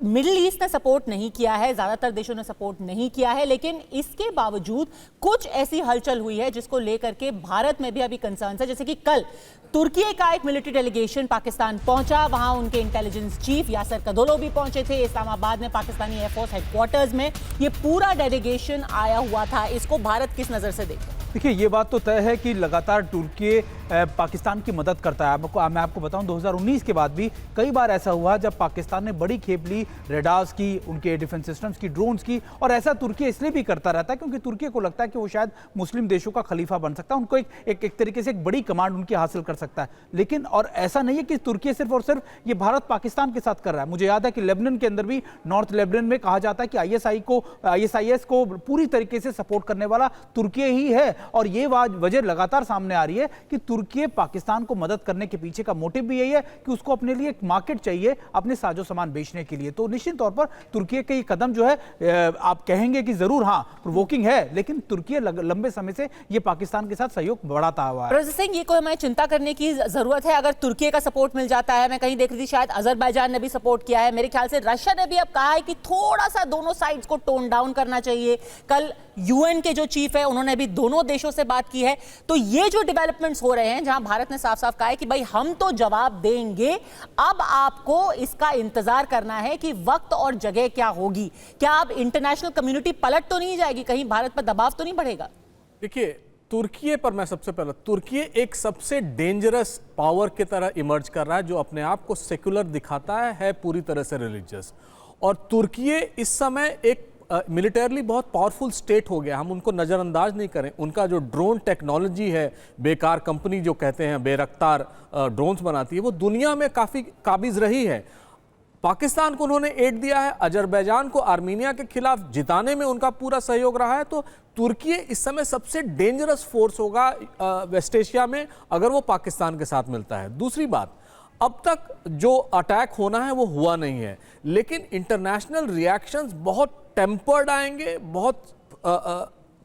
मिडिल ईस्ट ने सपोर्ट नहीं किया है, ज्यादातर देशों ने सपोर्ट नहीं किया है, लेकिन इसके बावजूद कुछ ऐसी हलचल हुई है जिसको लेकर के भारत में भी अभी कंसर्न्स है। जैसे कि कल तुर्की का एक मिलिट्री डेलीगेशन पाकिस्तान पहुंचा, वहां उनके इंटेलिजेंस चीफ यासर कदोलो भी पहुंचे थे। इस्लामाबाद में पाकिस्तानी एयरफोर्स हेडक्वार्टर्स में ये पूरा डेलीगेशन आया हुआ था। इसको भारत किस नजर से देखते हैं? देखिए, ये बात तो तय है कि लगातार तुर्की पाकिस्तान की मदद करता है। मैं आपको बताऊं, 2019 के बाद भी कई बार ऐसा हुआ जब पाकिस्तान ने बड़ी खेप ली रेडार्स की, उनके डिफेंस सिस्टम्स की, ड्रोन्स की, और ऐसा तुर्की इसलिए भी करता रहता है क्योंकि तुर्की को लगता है कि वो शायद मुस्लिम देशों का खलीफा बन सकता है, उनको एक तरीके से एक बड़ी कमांड उनकी हासिल कर सकता है। लेकिन और ऐसा नहीं है कि तुर्की सिर्फ और सिर्फ ये भारत पाकिस्तान के साथ कर रहा है। मुझे याद है कि लेबनान के अंदर भी, नॉर्थ लेबनान में कहा जाता है कि ISIS को पूरी तरीके से सपोर्ट करने वाला तुर्की ही है। और ये वजह लगातार सामने आ रही है कि तुर्की पाकिस्तान को मदद करने के पीछे का मोटिव भी यही है कि उसको अपने लिए एक मार्केट चाहिए अपने साजो सामान बेचने के लिए। तो निश्चित तौर पर तुर्की का ये कदम जो है, आप कहेंगे कि जरूर हाँ प्रोवोकिंग है, लेकिन तुर्की लंबे समय से ये पाकिस्तान के साथ सहयोग बढ़ाता हुआ है। प्रोफेसर सिंह, ये कोई हमें चिंता करने की जरूरत है अगर तुर्की का सपोर्ट मिल जाता है? मैं कहीं देख रही थी शायद अजरबैजान ने भी सपोर्ट किया है, मेरे ख्याल से रशिया ने भी अब कहा है कि थोड़ा सा दोनों साइड्स को टोन डाउन करना चाहिए। कल UN के जो चीफ है उन्होंने भी दोनों देशों से बात की है। तो ये जो डेवलपमेंट्स हो रहे हैं, जहां भारत ने साफ साफ कहा है कि भाई हम तो जवाब देंगे, अब आपको इसका इंतजार करना है कि वक्त और जगह क्या होगी। क्या अब इंटरनेशनल कम्युनिटी पलट तो नहीं जाएगी? कहीं भारत पर दबाव तो नहीं बढ़ेगा? देखिए, तुर्की पर मैं सबसे पहले, तुर्की एक सबसे डेंजरस पावर की तरह इमर्ज कर रहा है, जो अपने आप को सेक्युलर दिखाता है पूरी तरह से रिलीजियस। और तुर्की इस समय एक मिलिटरली बहुत पावरफुल स्टेट हो गया, हम उनको नज़रअंदाज नहीं करें। उनका जो ड्रोन टेक्नोलॉजी है, बेकार कंपनी जो कहते हैं, बेरफ्तार ड्रोन्स बनाती है, वो दुनिया में काफ़ी काबिज रही है। पाकिस्तान को उन्होंने एड दिया है, अजरबैजान को आर्मीनिया के खिलाफ जिताने में उनका पूरा सहयोग रहा है। तो तुर्की इस समय सबसे डेंजरस फोर्स होगा वेस्ट एशिया में अगर वो पाकिस्तान के साथ मिलता है। दूसरी बात, अब तक जो अटैक होना है वो हुआ नहीं है, लेकिन इंटरनेशनल रिएक्शंस बहुत टेम्पर्ड आएंगे, बहुत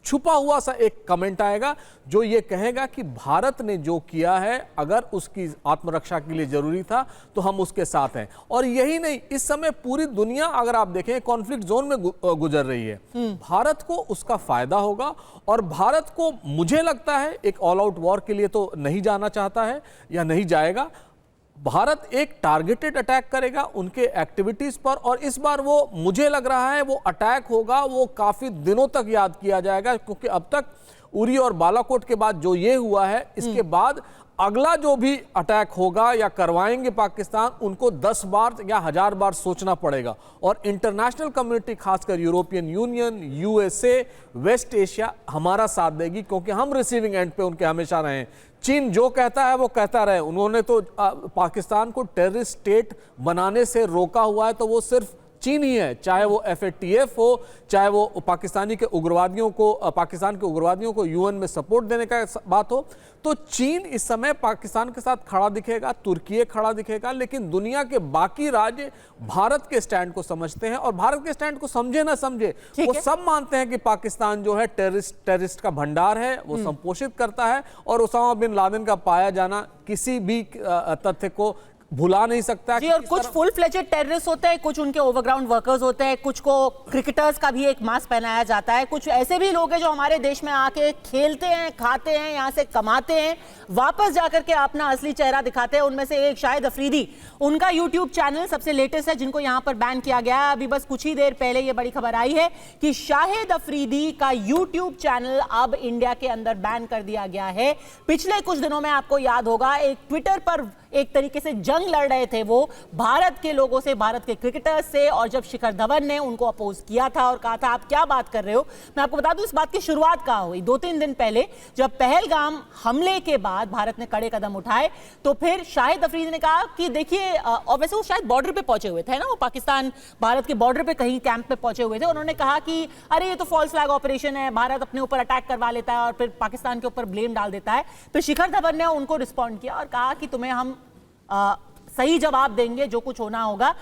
छुपा हुआ सा एक कमेंट आएगा जो ये कहेगा कि भारत ने जो किया है, अगर उसकी आत्मरक्षा के लिए जरूरी था तो हम उसके साथ हैं। और यही नहीं, इस समय पूरी दुनिया अगर आप देखें कॉन्फ्लिक्ट जोन में गुजर रही है। भारत को उसका फायदा होगा और भारत को, मुझे लगता है, एक ऑल आउट वॉर के लिए तो नहीं जाना चाहता है या नहीं जाएगा। भारत एक टारगेटेड अटैक करेगा उनके एक्टिविटीज पर, और इस बार वो, मुझे लग रहा है, वो अटैक होगा वो काफी दिनों तक याद किया जाएगा, क्योंकि अब तक उरी और बालाकोट के बाद जो ये हुआ है, इसके बाद अगला जो भी अटैक होगा या करवाएंगे पाकिस्तान, उनको 10 बार या 1000 बार सोचना पड़ेगा। और इंटरनेशनल कम्युनिटी, खासकर European Union, USA, West Asia हमारा साथ देगी, क्योंकि हम रिसीविंग एंड पे उनके हमेशा रहे हैं। चीन जो कहता है वो कहता रहे, उन्होंने तो पाकिस्तान को टेररिस्ट स्टेट बनाने से रोका हुआ है, तो वो सिर्फ चीन ही है, चाहे वो FATF हो, चाहे वो पाकिस्तान के उग्रवादियों को UN में सपोर्ट देने का बात हो। तो चीन इस समय पाकिस्तान के साथ खड़ा दिखेगा, तुर्की खड़ा दिखेगा, लेकिन दुनिया के बाकी राज्य भारत के स्टैंड को समझते हैं, और भारत के स्टैंड को समझे ना समझे, वो सब मानते हैं कि पाकिस्तान जो है टेररिस्ट का भंडार है, वो संपोषित करता है, और उसामा बिन लादेन का पाया जाना किसी भी तथ्य को भुला नहीं सकता। जी, और कुछ फुल फ्लेजेड टेररिस्ट होते हैं, कुछ उनके ओवरग्राउंड वर्कर्स होते हैं, कुछ को क्रिकेटर्स का भी एक मास्क पहनाया जाता है, कुछ ऐसे भी लोग हैं जो हमारे देश में आके खेलते हैं, खाते हैं, यहाँ से कमाते हैं, वापस जाकर के अपना असली चेहरा दिखाते हैं। उनमें से एक शाहिद अफरीदी, उनका यूट्यूब चैनल सबसे लेटेस्ट है जिनको यहाँ पर बैन किया गया है। अभी बस कुछ ही देर पहले ये बड़ी खबर आई है कि शाहिद अफरीदी का यूट्यूब चैनल अब इंडिया के अंदर बैन कर दिया गया है। पिछले कुछ दिनों में आपको याद होगा एक ट्विटर पर एक तरीके से जंग लड़ रहे थे वो भारत के लोगों से, भारत के क्रिकेटर्स से, और जब शिखर धवन ने उनको अपोज किया था और कहा था आप क्या बात कर रहे हो। मैं आपको बता दूं इस बात की शुरुआत कहां हुई। 2-3 दिन पहले जब पहलगाम हमले के बाद भारत ने कड़े कदम उठाए तो फिर शाहिद अफरीदी ने कहा कि देखिए, और वैसे वो शायद बॉर्डर पे पहुंचे हुए थे ना, वो पाकिस्तान भारत के बॉर्डर पे कहीं कैंप पे पहुंचे हुए थे। उन्होंने कहा कि अरे ये तो फॉल्स फ्लैग ऑपरेशन है, भारत अपने ऊपर अटैक करवा लेता है और फिर पाकिस्तान के ऊपर ब्लेम डाल देता है। फिर शिखर धवन ने उनको रिस्पॉन्ड किया और कहा कि तुम्हें हम सही जवाब देंगे, जो कुछ होना होगा।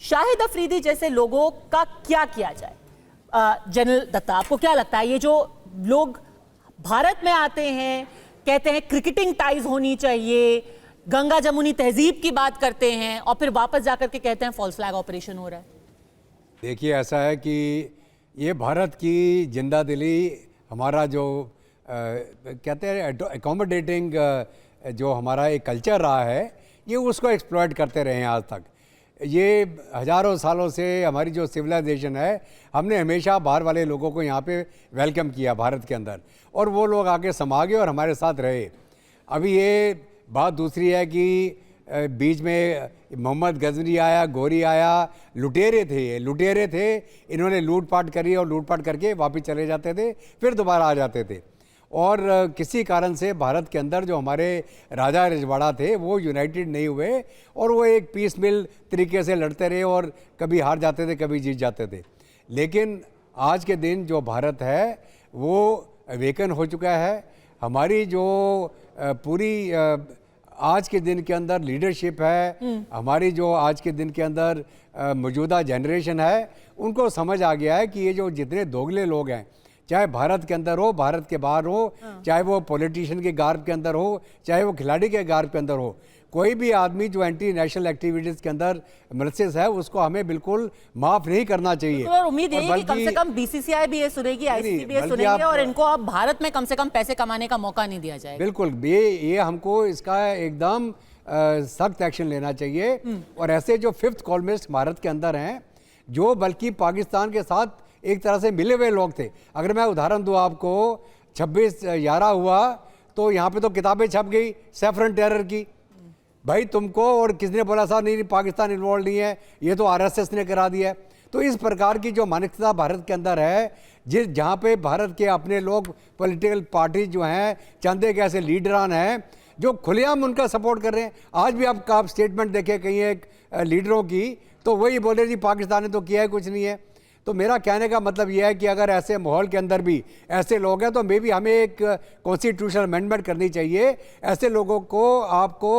शाहिद अफरीदी जैसे लोगों का क्या किया जाए? जनरल दत्ता, आपको क्या लगता है ये जो लोग भारत में आते हैं, कहते हैं क्रिकेटिंग टाइज होनी चाहिए, गंगा जमुनी तहजीब की बात करते हैं और फिर वापस जाकर के कहते हैं फॉल्स फ्लैग ऑपरेशन हो रहा है? देखिए, ऐसा है कि ये भारत की जिंदा दिली, हमारा जो कहते हैं अकोमोडेटिंग जो हमारा एक कल्चर रहा है, ये उसको एक्सप्लॉइट करते रहे हैं आज तक। ये हज़ारों सालों से हमारी जो सिविलाइजेशन है, हमने हमेशा बाहर वाले लोगों को यहाँ पे वेलकम किया भारत के अंदर, और वो लोग आके समा गए और हमारे साथ रहे। अभी ये बात दूसरी है कि बीच में मोहम्मद गजनी आया, गोरी आया, लुटेरे थे, ये लुटेरे थे, इन्होंने लूटपाट करी और लूटपाट करके वापस चले जाते थे, फिर दोबारा आ जाते थे। और किसी कारण से भारत के अंदर जो हमारे राजा रजवाड़ा थे वो यूनाइटेड नहीं हुए और वो एक पीस मिल तरीके से लड़ते रहे और कभी हार जाते थे, कभी जीत जाते थे। लेकिन आज के दिन जो भारत है वो अवेकन हो चुका है। हमारी जो पूरी आज के दिन के अंदर लीडरशिप है, हमारी जो आज के दिन के अंदर मौजूदा जनरेशन है, उनको समझ आ गया है कि ये जो जितने दोगले लोग हैं, चाहे भारत के अंदर हो, भारत के बाहर हो, चाहे वो पॉलिटिशियन के गार्ब के अंदर हो, चाहे वो खिलाड़ी के गार्ब के अंदर हो, कोई भी आदमी जो एंटी नेशनल एक्टिविटीज के अंदर मलसियस है उसको हमें बिल्कुल माफ नहीं करना चाहिए। और उम्मीद है कि कम से कम बीसीसीआई भी ये सुनेगी, आईसीसी भी ये सुनेगी और इनको अब भारत में कम से कम पैसे कमाने का मौका नहीं दिया जाएगा। बिल्कुल, ये हमको इसका एकदम सख्त एक्शन लेना चाहिए। और ऐसे जो 5th कॉलमिस्ट भारत के अंदर हैं, जो बल्कि पाकिस्तान के साथ एक तरह से मिले हुए लोग थे। अगर मैं उदाहरण दूं आपको, 26/11 हुआ तो यहाँ पे तो किताबें छप गई सैफरन टेरर की। भाई तुमको और किसने बोला साहब नहीं पाकिस्तान इन्वॉल्व नहीं है, ये तो आरएसएस ने करा दिया है। तो इस प्रकार की जो मानसिकता भारत के अंदर है, जहाँ पे भारत के अपने लोग पॉलिटिकल पार्टी जो हैं, चंदे के ऐसे लीडरान हैं जो खुलेआम उनका सपोर्ट कर रहे हैं। आज भी आप स्टेटमेंट देखें कहीं एक लीडरों की, तो वही बोले जी पाकिस्तान ने तो किया है, कुछ नहीं है। तो मेरा कहने का मतलब यह है कि अगर ऐसे माहौल के अंदर भी ऐसे लोग हैं तो मे बी हमें एक कॉन्स्टिट्यूशनल अमेंडमेंट करनी चाहिए। ऐसे लोगों को आपको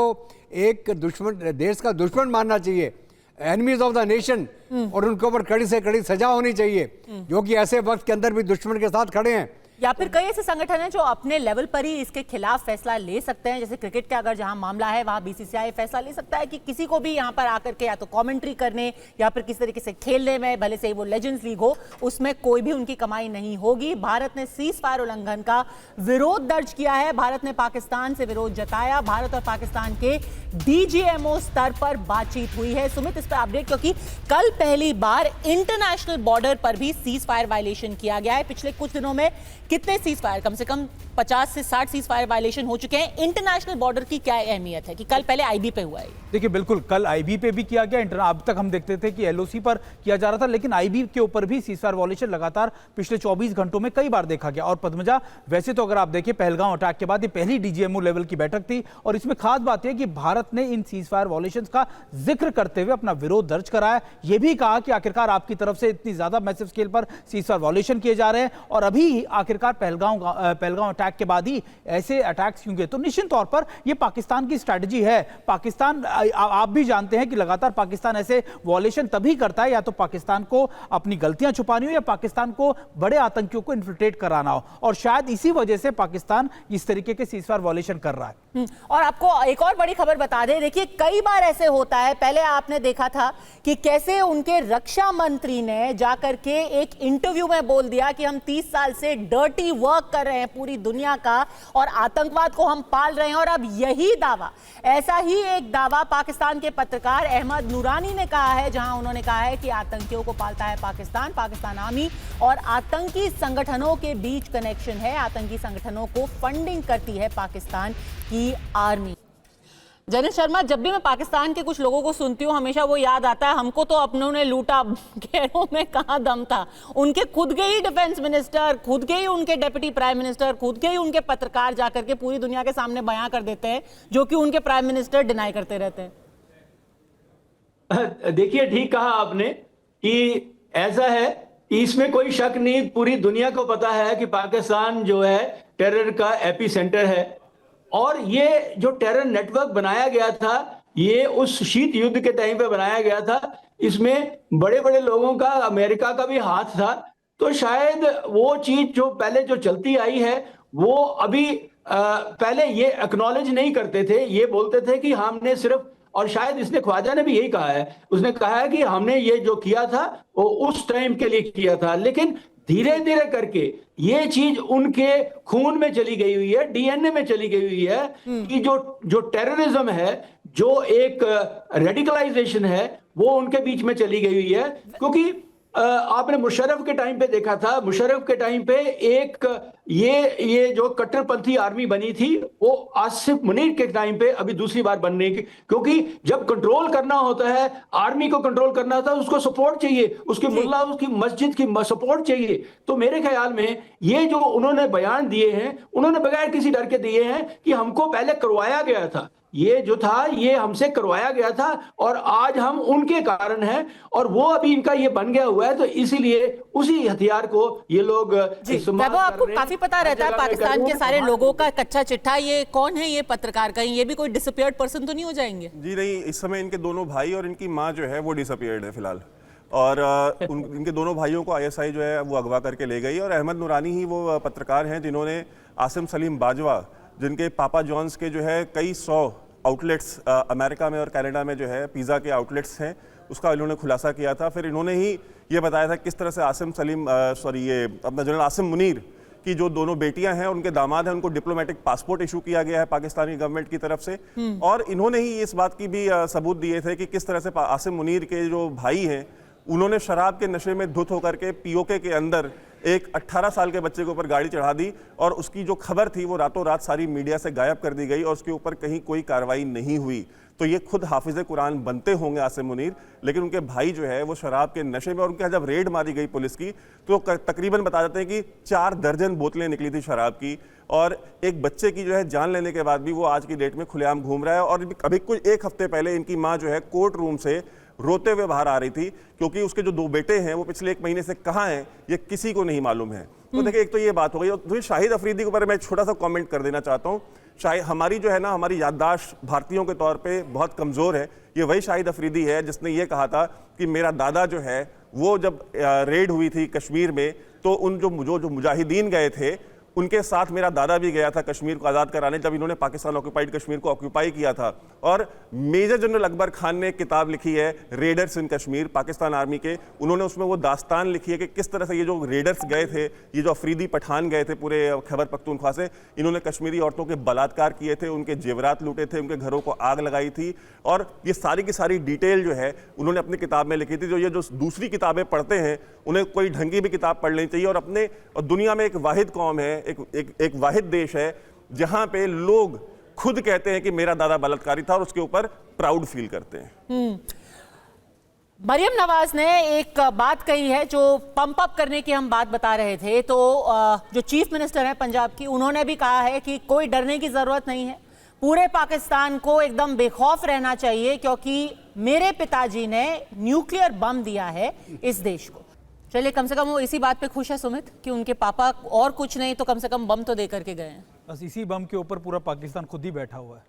एक दुश्मन, देश का दुश्मन मानना चाहिए, एनिमीज ऑफ द नेशन, और उनके ऊपर कड़ी से कड़ी सजा होनी चाहिए, जो कि ऐसे वक्त के अंदर भी दुश्मन के साथ खड़े हैं। या फिर कई ऐसे संगठन हैं जो अपने लेवल पर ही इसके खिलाफ फैसला ले सकते हैं। जैसे क्रिकेट का अगर जहां मामला है वहां बीसीसीआई फैसला ले सकता है कि किसी को भी यहां पर आकर के या तो कमेंट्री करने या फिर किसी तरीके से खेलने में, भले से वो लेजेंड्स लीग हो, उसमें कोई भी उनकी कमाई नहीं होगी। भारत ने सीज फायर उल्लंघन का विरोध दर्ज किया है, भारत ने पाकिस्तान से विरोध जताया, भारत और पाकिस्तान के डीजीएमओ स्तर पर बातचीत हुई है। सुमित, इस पर अपडेट, क्योंकि कल पहली बार इंटरनेशनल बॉर्डर पर भी सीज फायर वायलेशन किया गया है। पिछले कुछ दिनों में कितने सीज फायर, कम से कम 50 से 60 सीज फायर वायलेशन हो चुके हैं। इंटरनेशनल बॉर्डर की क्या अहमियत है कि कल पहले आईबी पे हुआ है? देखिए बिल्कुल, कल आईबी पे भी किया गया। अब तक हम देखते थे कि एलओसी पर किया जा रहा था, लेकिन आईबी के ऊपर भी सीज फायर वायलेशन लगातार पिछले 24 घंटों में कई बार देखा गया। और पद्मजा, वैसे तो अगर आप देखिए पहलगाम अटैक के बाद ये पहली डीजीएमओ लेवल की बैठक थी और इसमें खास बात यह कि भारत ने इन सीज फायर वायलेशन का जिक्र करते हुए अपना विरोध दर्ज कराया। यह भी कहा कि आखिरकार आपकी तरफ से इतनी ज्यादा मैसिव स्केल पर सीज फायर वायलेशन किए जा रहे हैं और अभी आखिरकार पहलगाम अटैक अटैक के बाद ही ऐसे अटैक्स क्यों किए? तो निश्चित तौर पर यह पाकिस्तान की स्ट्रैटेजी है। पाकिस्तान, आप भी जानते हैं कि लगातार पाकिस्तान ऐसे वॉलेशन तभी करता है या तो पाकिस्तान को अपनी गलतियां छुपानी हो या पाकिस्तान को बड़े आतंकियों को इन्फिल्ट्रेट कराना हो, और शायद इसी वजह से पाकिस्तान इस तरीके के सीजफायर वॉलेशन कर रहा है। और आपको एक और बड़ी खबर बता दें, देखिए कई बार ऐसे होता है, पहले आपने देखा था कि कैसे उनके रक्षा मंत्री ने जाकर के एक इंटरव्यू में बोल दिया कि हम 30 साल से डर्टी वर्क कर रहे हैं पूरी दुनिया का और आतंकवाद को हम पाल रहे हैं। और अब यही दावा, ऐसा ही एक दावा पाकिस्तान के पत्रकार अहमद नूरानी ने कहा है, जहां उन्होंने कहा है कि आतंकियों को पालता है पाकिस्तान, पाकिस्तान आर्मी और आतंकी संगठनों के बीच कनेक्शन है, आतंकी संगठनों को फंडिंग करती है पाकिस्तान की आर्मी। जनरल शर्मा, जब भी मैं पाकिस्तान के कुछ लोगों को सुनती हूँ हमेशा वो याद आता है, हमको तो अपनों ने लूटा, गैरों में कहाँ दम था। उनके खुद के ही डिफेंस मिनिस्टर, खुद के ही उनके डिप्टी प्राइम मिनिस्टर, खुद के ही उनके पत्रकार जाकर के पूरी दुनिया के सामने बयां कर देते हैं, जो कि उनके प्राइम मिनिस्टर डिनाई करते रहते हैं। देखिए, ठीक कहा आपने कि ऐसा है, इसमें कोई शक नहीं, पूरी दुनिया को पता है कि पाकिस्तान जो है टेरर का एपी सेंटर है। और ये जो टेरर नेटवर्क बनाया गया था, ये उस शीत युद्ध के टाइम पे बनाया गया था, इसमें बड़े बड़े लोगों का, अमेरिका का भी हाथ था। तो शायद वो चीज जो पहले जो चलती आई है वो अभी पहले ये एक्नॉलेज नहीं करते थे, ये बोलते थे कि हमने सिर्फ, और शायद इसने, ख्वाजा ने भी यही कहा है, उसने कहा है कि हमने ये जो किया था वो उस टाइम के लिए किया था। लेकिन धीरे धीरे करके ये चीज उनके खून में चली गई हुई है, डीएनए में चली गई हुई है कि जो टेररिज्म है, जो एक रेडिकलाइजेशन है, वो उनके बीच में चली गई हुई है। क्योंकि आपने मुशर्रफ के टाइम पे देखा था, मुशर्रफ के टाइम पे एक ये जो कट्टरपंथी आर्मी बनी थी, वो आसिफ मुनीर के टाइम पे अभी दूसरी बार बनने की, क्योंकि जब कंट्रोल करना होता है, आर्मी को कंट्रोल करना होता है, उसको सपोर्ट चाहिए, उसके मुल्ला, उसकी मस्जिद की सपोर्ट चाहिए। तो मेरे ख्याल में ये जो उन्होंने बयान दिए हैं, उन्होंने बगैर किसी डर के दिए हैं कि हमको पहले करवाया गया था, ये जो था ये हमसे करवाया गया था और आज हम उनके कारण हैं, और वो अभी इनका ये बन गया हुआ है। तो इसीलिए उसी हथियार को ये लोग वैभव, आपको काफी पता रहता है पाकिस्तान के सारे लोगों का कच्चा चिट्ठा, ये कौन है ये पत्रकार, कहीं ये भी कोई डिसअपियर्ड पर्सन तो नहीं हो जाएंगे? जी नहीं, इस समय इनके दोनों भाई और इनकी माँ जो है वो डिसअपियर्ड है फिलहाल, और इनके दोनों भाइयों को आईएसआई जो है वो अगवा करके ले गई। और अहमद नूरानी ही वो पत्रकार हैं जिन्होंने आसिम सलीम बाजवा, जिनके पापा जॉन्स के जो है कई 100 आउटलेट्स अमेरिका में और कनाडा में जो है पिज़्ज़ा के आउटलेट्स हैं, उसका इन्होंने खुलासा किया था। फिर इन्होंने ही ये बताया था किस तरह से ये अपना जनरल आसिम मुनीर की जो दोनों बेटियां हैं, उनके दामाद हैं, उनको डिप्लोमेटिक पासपोर्ट इशू किया गया है पाकिस्तानी गवर्नमेंट की तरफ से। और इन्होंने ही इस बात की भी सबूत दिए थे कि किस तरह से आसिम मुनीर के जो भाई हैं, उन्होंने शराब के नशे में धुत होकर के पीओके के अंदर एक 18 साल के बच्चे के ऊपर गाड़ी चढ़ा दी, और उसकी जो खबर थी वो रातों रात सारी मीडिया से गायब कर दी गई और उसके ऊपर कहीं कोई कार्रवाई नहीं हुई। तो ये खुद हाफिज कुरान बनते होंगे आसिम मुनीर, लेकिन उनके भाई जो है वो शराब के नशे में, और उनके जब रेड मारी गई पुलिस की तो तकरीबन बता देते हैं कि 4 दर्जन बोतलें निकली थी शराब की, और एक बच्चे की जो है जान लेने के बाद भी वो आज की डेट में खुलेआम घूम रहा है। और अभी कुछ एक हफ्ते पहले इनकी माँ जो है कोर्ट रूम से रोते हुए बाहर आ रही थी, क्योंकि उसके जो 2 बेटे हैं वो पिछले 1 महीने से कहाँ हैं ये किसी को नहीं मालूम है। तो देखिए, एक तो ये बात हो गई। और शाहिद अफरीदी के ऊपर मैं छोटा सा कमेंट कर देना चाहता हूँ। शायद हमारी जो है ना, हमारी याददाश्त भारतीयों के तौर पे बहुत कमज़ोर है। ये वही शाहिद अफरीदी है जिसने ये कहा था कि मेरा दादा जो है वो जब रेड हुई थी कश्मीर में, तो उन जो मुजाहिदीन गए थे उनके साथ मेरा दादा भी गया था कश्मीर को आज़ाद कराने, जब इन्होंने पाकिस्तान ऑक्यूपाइड कश्मीर को ऑक्यूपाई किया था। और मेजर जनरल अकबर खान ने एक किताब लिखी है रेडर्स इन कश्मीर, पाकिस्तान आर्मी के, उन्होंने उसमें वो दास्तान लिखी है कि किस तरह से ये जो रेडर्स गए थे, ये जो अफरीदी पठान गए थे पूरे खैबर पख्तूनख्वा से, इन्होंने कश्मीरी औरतों के बलात्कार किए थे, उनके जेवरात लूटे थे, उनके घरों को आग लगाई थी। और ये सारी की सारी डिटेल जो है उन्होंने अपनी किताब में लिखी थी। जो ये जो दूसरी किताबें पढ़ते हैं उन्हें कोई ढंगी भी किताब पढ़ लेनी चाहिए। और दुनिया में एक वाहिद कौम है, एक वाहिद देश है जहां पे लोग खुद कहते हैं कि मेरा दादा बलात्कारी था और उसके ऊपर प्राउड फील करते हैं। मरियम नवाज ने एक बात कही है जो पंप अप करने की हम बात बता रहे थे। तो जो चीफ मिनिस्टर है पंजाब की, उन्होंने भी कहा है कि कोई डरने की जरूरत नहीं है, पूरे पाकिस्तान को एकदम बेखौफ रहना चाहिए, क्योंकि मेरे पिताजी ने न्यूक्लियर बम दिया है इस देश को। चलिए, कम से कम वो इसी बात पे खुश है सुमित कि उनके पापा और कुछ नहीं तो कम से कम बम तो दे करके गए हैं। बस इसी बम के ऊपर पूरा पाकिस्तान खुद ही बैठा हुआ है।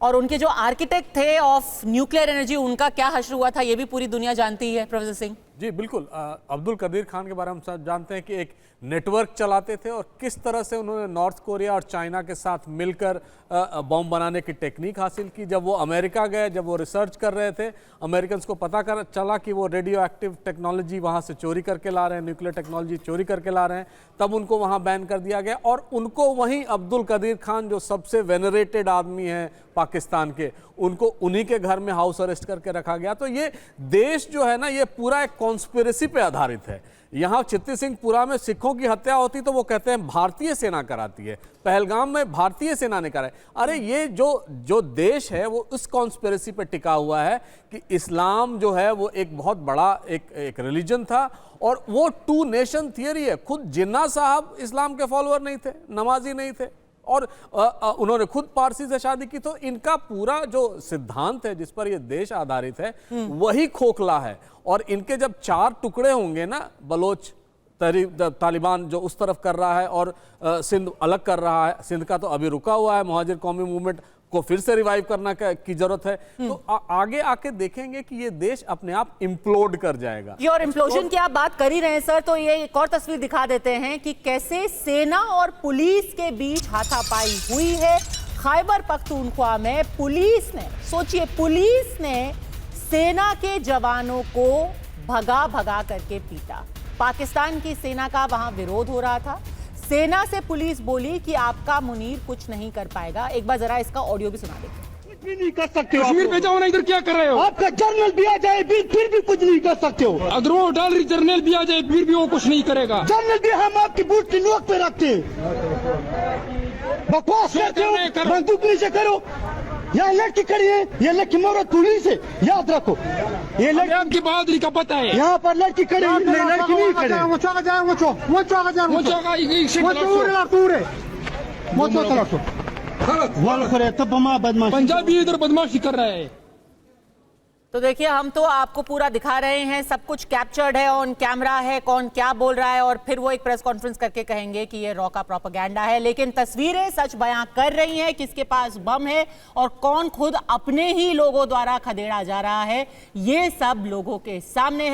और उनके जो आर्किटेक्ट थे ऑफ न्यूक्लियर एनर्जी, उनका क्या हश्र हुआ था ये भी पूरी दुनिया जानती है। प्रोफेसर सिंह जी बिल्कुल, अब्दुल कदीर खान के बारे में हम सब जानते हैं कि एक नेटवर्क चलाते थे और किस तरह से उन्होंने नॉर्थ कोरिया और चाइना के साथ मिलकर बम बनाने की टेक्निक हासिल की। जब वो अमेरिका गए, जब वो रिसर्च कर रहे थे, अमेरिकन को पता चला कि वो रेडियो एक्टिव टेक्नोलॉजी वहाँ से चोरी करके ला रहे हैं, न्यूक्लियर टेक्नोलॉजी चोरी करके ला रहे हैं, तब उनको वहाँ बैन कर दिया गया। और उनको वहीं अब्दुल कदीर खान, जो सबसे वेनरेटेड आदमी हैं पाकिस्तान के, उनको उन्हीं के घर में हाउस अरेस्ट करके रखा गया। तो ये देश जो है ना, ये पूरा एक कॉन्स्पिरेसी पे आधारित है। यहाँ चित्ती सिंहपुरा में सिखों की हत्या होती तो वो कहते हैं भारतीय सेना कराती है, पहलगाम में भारतीय सेना ने कराई। अरे ये जो देश है वो उस कॉन्स्पिरेसी पे टिका हुआ है कि इस्लाम जो है वो एक बहुत बड़ा एक रिलीजन था और वो टू नेशन थियरी है। खुद जिन्ना साहब इस्लाम के फॉलोअर नहीं थे, नमाजी नहीं थे और उन्होंने खुद पारसी से शादी की। तो इनका पूरा जो सिद्धांत है जिस पर यह देश आधारित है वही खोखला है। और इनके जब 4 टुकड़े होंगे ना, बलोच तालिबान जो उस तरफ कर रहा है और सिंध अलग कर रहा है, सिंध का तो अभी रुका हुआ है, मुहाजिर कौमी मूवमेंट को फिर से रिवाइव करना की जरूरत है। तो आगे आके देखेंगे कि ये देश अपने आप इम्प्लोड कर जाएगा। ये और इम्प्लोजन की आप बात कर ही रहे हैं सर, तो ये एक और तस्वीर दिखा देते हैं कि कैसे सेना और पुलिस के बीच हाथापाई हुई है। खैबर पख्तूनख्वा में पुलिस ने, सोचिए, पुलिस ने सेना के जवानों को भगा भगा करके पीटा। पाकिस्तान की सेना का वहां विरोध हो रहा था। सेना से पुलिस बोली कि आपका मुनीर कुछ नहीं कर पाएगा। एक बार जरा इसका ऑडियो भी सुना देते। कुछ भी नहीं कर सकते हो। कश्मीर पे जाओ ना, इधर क्या कर रहे हो? आपका जनरल भी आ जाए फिर भी कुछ नहीं कर सकते हो। अगर वो डॉलर जनरल भी आ जाए फिर भी वो कुछ नहीं करेगा। जनरल भी हम आपकी बूट की नोक पे रखते हैं। बकवास करते हो, बंदूक नीचे करो। यहाँ लड़की खड़ी है, ये लड़की मोहरत पुलिस है, याद रखो। ये लड़की आपकी बहादुरी का पता है। यहाँ पर लड़की खड़ी है, लड़की नहीं खड़ी। पंजाबी इधर बदमाशी कर रहा है। तो देखिए, हम तो आपको पूरा दिखा रहे हैं, सब कुछ कैप्चर्ड है, ऑन कैमरा है, कौन क्या बोल रहा है, और फिर वो एक प्रेस कॉन्फ्रेंस करके कहेंगे कि ये रॉ का प्रोपेगेंडा है। लेकिन तस्वीरें सच बयां कर रही हैं, किसके पास बम है और कौन खुद अपने ही लोगों द्वारा खदेड़ा जा रहा है, ये सब लोगों के सामने है।